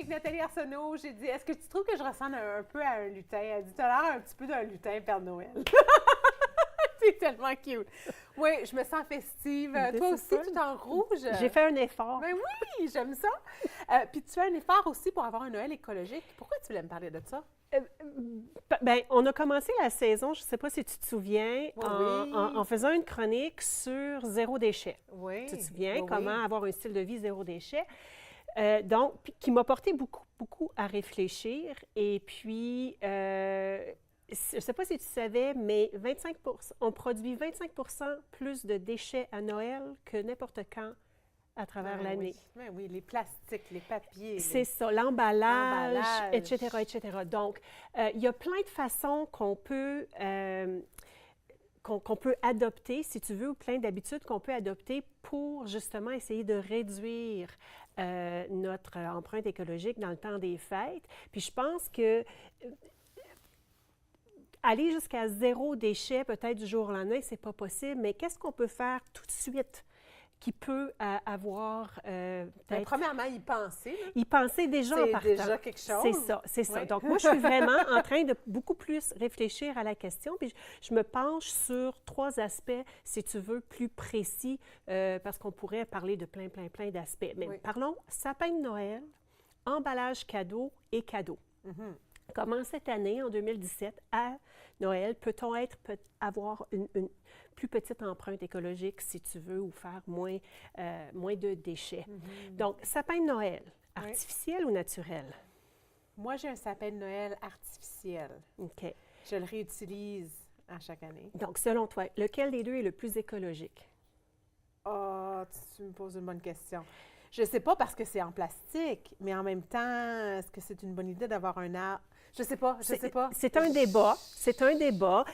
avec Nathalie Arsenault, j'ai dit, est-ce que tu trouves que je ressemble un peu à un lutin? Elle dit, t'as l'air un petit peu d'un lutin, Père Noël. C'est tellement cute. Oui, je me sens festive. Toi aussi, fun. tout en rouge. J'ai fait un effort. Ben oui, j'aime ça. Puis tu fais un effort aussi pour avoir un Noël écologique. Pourquoi tu voulais me parler de ça? Ben, on a commencé la saison, je ne sais pas si tu te souviens, Oui. en faisant une chronique sur zéro déchet. Oui. Tu te souviens, Oui, comment oui. avoir un style de vie zéro déchet? Donc, qui m'a porté beaucoup, beaucoup à réfléchir. Et puis, je ne sais pas si tu savais, mais on produit 25 plus de déchets à Noël que n'importe quand à travers l'année. Oui. Ben oui, les plastiques, les papiers. C'est ça, l'emballage, L'emballage. etc. Donc, il y a plein de façons qu'on peut adopter, si tu veux, ou plein d'habitudes qu'on peut adopter pour justement essayer de réduire notre empreinte écologique dans le temps des fêtes. Puis je pense que aller jusqu'à zéro déchet, peut-être du jour au lendemain, c'est pas possible, mais qu'est-ce qu'on peut faire tout de suite qui peut avoir Ben, peut-être... premièrement, y penser. Là. Y penser déjà en C'est partant. déjà quelque chose. C'est ça. Oui. Donc, moi, je suis vraiment en train de beaucoup plus réfléchir à la question, puis je me penche sur 3 aspects, si tu veux, plus précis, parce qu'on pourrait parler de plein d'aspects. Mais Oui. parlons sapin de Noël, emballage cadeau et cadeau. Mhm. Comment cette année, en 2017, à Noël, peut-on avoir une plus petite empreinte écologique, si tu veux, ou faire moins de déchets? Donc, sapin de Noël, Oui. artificiel ou naturel? Moi, j'ai un sapin de Noël artificiel. OK. Je le réutilise à chaque année. Donc, selon toi, lequel des deux est le plus écologique? Oh, tu me poses une bonne question. Je ne sais pas parce que c'est en plastique, mais en même temps, est-ce que c'est une bonne idée d'avoir un arbre? Je sais pas. C'est un débat. C'est un débat.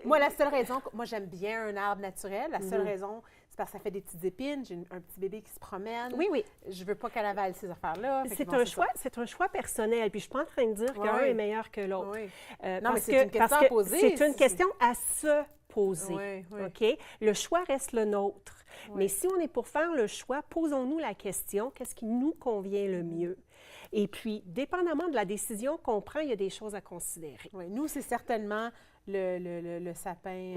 Moi, la seule raison, moi j'aime bien un arbre naturel. La seule raison, c'est parce que ça fait des petites épines. J'ai un petit bébé qui se promène. Oui. Je veux pas qu'elle avale ces affaires-là. Fait que C'est bon, un ça. choix. C'est un choix personnel. Puis je suis pas en train de dire qu'un Oui. est meilleur que l'autre. Oui. Parce Non, mais c'est une question parce que à poser. C'est une question à se poser. Oui. OK? Le choix reste le nôtre. Oui. Mais si on est pour faire le choix, posons-nous la question, qu'est-ce qui nous convient le mieux? Et puis, dépendamment de la décision qu'on prend, il y a des choses à considérer. Oui. Nous, c'est certainement le sapin,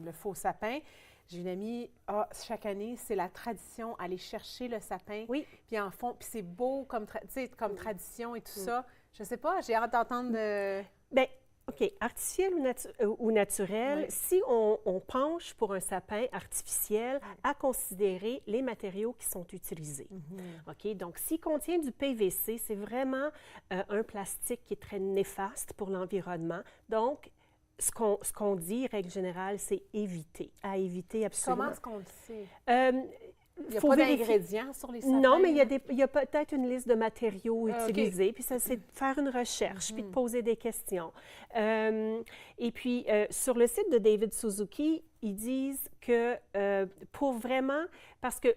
le faux sapin. J'ai une amie, chaque année, c'est la tradition, aller chercher le sapin. Oui. Puis en fond, puis c'est beau comme tradition et tout ça. Je sais pas, j'ai hâte d'entendre de... Bien, OK, artificiel ou naturel, Oui. si on penche pour un sapin artificiel, à considérer les matériaux qui sont utilisés. OK, donc s'il contient du PVC, c'est vraiment un plastique qui est très néfaste pour l'environnement. Donc, ce qu'on dit, règle générale, c'est à éviter absolument. Comment est-ce qu'on le sait? Il n'y a Faut pas vérifier. d'ingrédients sur les sapins? Non, mais là? il y a peut-être une liste de matériaux OK. utilisés, puis ça, c'est de faire une recherche, puis de poser des questions. Et puis, sur le site de David Suzuki, ils disent que pour vraiment, parce que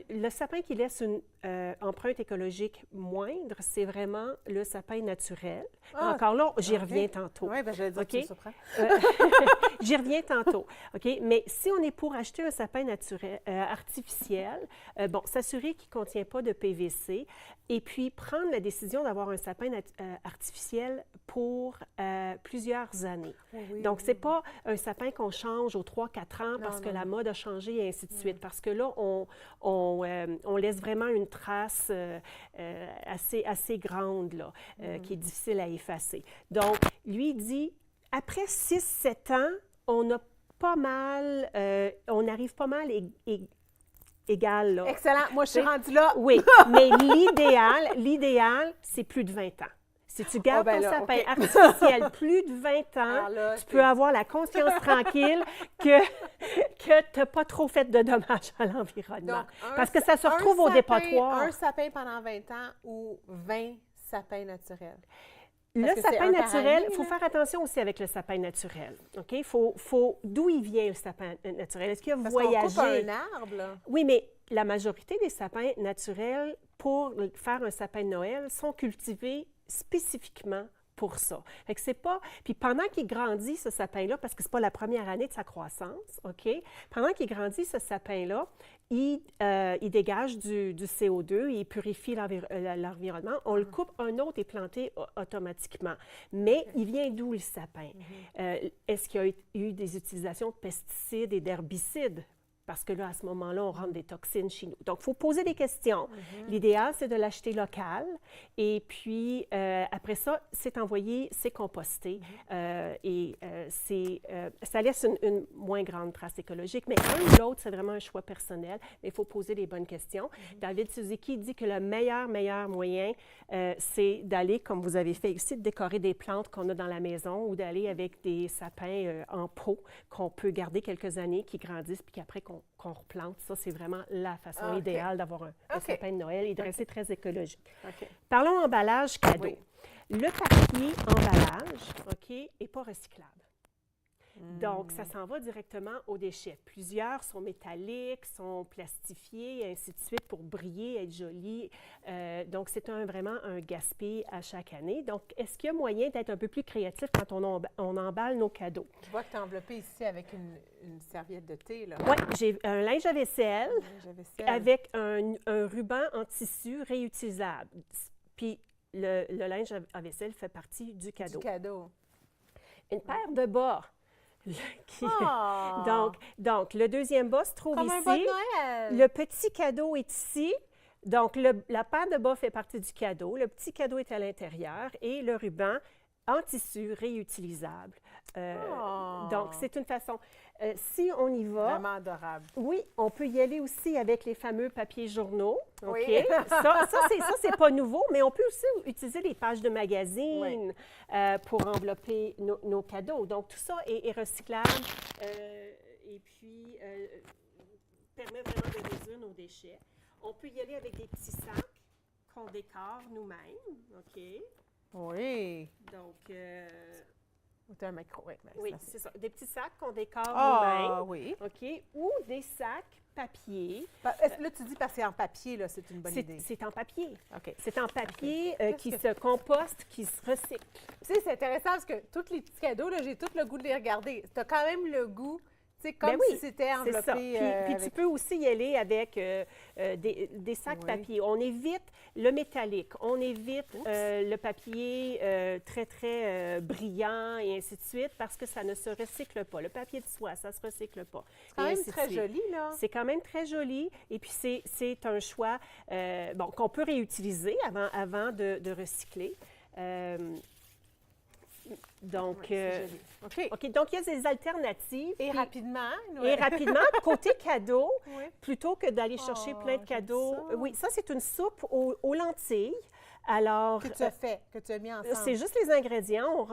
le sapin qui laisse une empreinte écologique moindre, c'est vraiment le sapin naturel. Ah, Encore là, j'y OK. reviens tantôt. Oui, bien, j'allais dire que tu OK. me surprends. J'y reviens tantôt. OK? Mais si on est pour acheter un sapin naturel, artificiel, s'assurer qu'il ne contient pas de PVC et puis prendre la décision d'avoir un sapin artificiel pour plusieurs années. Oui, Donc, ce n'est pas un sapin qu'on change aux 3-4 ans parce que la mode a changé et ainsi de suite. Parce que là, on laisse vraiment une trace assez grande, là, qui est difficile à effacer. Donc, lui, il dit, après 6-7 ans, on a pas mal, on arrive pas mal égal, là. Excellent. Moi, je suis rendue là. Oui, mais l'idéal, c'est plus de 20 ans. Si tu gardes ton sapin artificiel plus de 20 ans, là, tu peux avoir la conscience tranquille que tu n'as pas trop fait de dommages à l'environnement. Donc, Parce que ça se retrouve au dépotoir. Un sapin pendant 20 ans ou 20 sapins naturels? Le Parce que c'est sapin un par naturel, année, il faut là. faire attention aussi avec le sapin naturel. OK? D'où il vient le sapin naturel? Est-ce qu'il a Parce voyagé? qu'on coupe un arbre, là. Oui, mais la majorité des sapins naturels, pour faire un sapin de Noël, sont cultivés spécifiquement pour ça. Fait que c'est pas... Puis pendant qu'il grandit, ce sapin-là, parce que c'est pas la première année de sa croissance, OK? Pendant qu'il grandit, ce sapin-là, il dégage du CO2, il purifie l'environnement. On le coupe, un autre est planté automatiquement. Mais il vient d'où le sapin? Est-ce qu'il y a eu des utilisations de pesticides et d'herbicides? Parce que là, à ce moment-là, on rentre des toxines chez nous. Donc, il faut poser des questions. L'idéal, c'est de l'acheter local. Et puis, après ça, c'est envoyé, c'est composté. Ça laisse une moins grande trace écologique. Mais un ou l'autre, c'est vraiment un choix personnel. Mais il faut poser les bonnes questions. David Suzuki dit que le meilleur moyen, c'est d'aller, comme vous avez fait ici, de décorer des plantes qu'on a dans la maison ou d'aller avec des sapins en pot qu'on peut garder quelques années, qui grandissent, puis qu'après, qu'on replante. Ça, c'est vraiment la façon idéale d'avoir un sapin de Noël et de rester très écologique. Parlons emballage cadeau. Oui. Le papier emballage, OK, n'est pas recyclable. Donc, ça s'en va directement aux déchets. Plusieurs sont métalliques, sont plastifiés, et ainsi de suite, pour briller, être jolis. Donc, c'est vraiment un gaspillage à chaque année. Donc, est-ce qu'il y a moyen d'être un peu plus créatif quand on emballe nos cadeaux? Je vois que tu as enveloppé ici avec une serviette de thé, là. Oui, j'ai un linge à vaisselle, avec un ruban en tissu réutilisable. Puis, le linge à vaisselle fait partie du cadeau. Du cadeau. Une paire de bas. Donc, le deuxième bas se trouve Comme ici. un bas de Noël. Le petit cadeau est ici. Donc, la paire de bas fait partie du cadeau. Le petit cadeau est à l'intérieur et le ruban en tissu réutilisable. Donc, c'est une façon. Si on y va... Vraiment adorable. Oui, on peut y aller aussi avec les fameux papiers journaux. OK? Oui. Ça, c'est pas nouveau, mais on peut aussi utiliser les pages de magazines pour envelopper nos cadeaux. Donc, tout ça est recyclable et puis permet vraiment de réduire nos déchets. On peut y aller avec des petits sacs qu'on décore nous-mêmes. OK? Oui. Donc... Tu as un micro, oui, c'est ça. Des petits sacs qu'on décore nous-mêmes. nous-mêmes. Oui. OK? Ou des sacs papier. Là, tu dis parce que c'est en papier, là, c'est une bonne idée. C'est en papier. OK. C'est en papier qui se composte, qui se recycle. Tu sais, c'est intéressant parce que tous les petits cadeaux, là, j'ai tout le goût de les regarder. Tu as quand même le goût, tu sais, comme si c'était enveloppé. Ça. Puis tu peux aussi y aller avec des sacs papier. On évite le métallique, on évite le papier très, très brillant et ainsi de suite parce que ça ne se recycle pas. Le papier de soie, ça ne se recycle pas. C'est quand même très joli, là. C'est quand même très joli. Et puis, c'est un choix qu'on peut réutiliser avant de recycler. Donc, OK, donc il y a des alternatives. Et rapidement. Et rapidement, côté cadeau, plutôt que d'aller chercher plein de cadeaux. Oui, ça, c'est une soupe aux lentilles. Alors, que tu as fait, que tu as mis ensemble. C'est juste les ingrédients.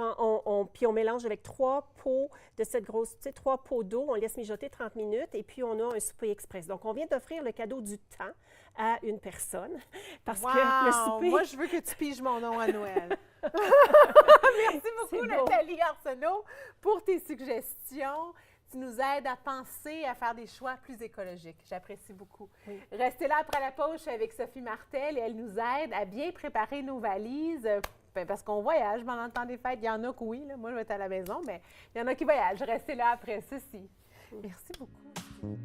Puis on mélange avec 3 pots de cette grosse, 3 pots d'eau. On laisse mijoter 30 minutes et puis on a un souper express. Donc, on vient d'offrir le cadeau du temps à une personne parce que le souper... Moi, je veux que tu piges mon nom à Noël. Merci beaucoup, Nathalie Arsenault, pour tes suggestions. Tu nous aides à penser, à faire des choix plus écologiques. J'apprécie beaucoup. Oui. Restez là après la pause avec Sophie Martel et elle nous aide à bien préparer nos valises. Parce qu'on voyage pendant le temps des fêtes. Il y en a que oui, là, moi je vais être à la maison, mais il y en a qui voyagent. Restez là après ceci. Merci beaucoup.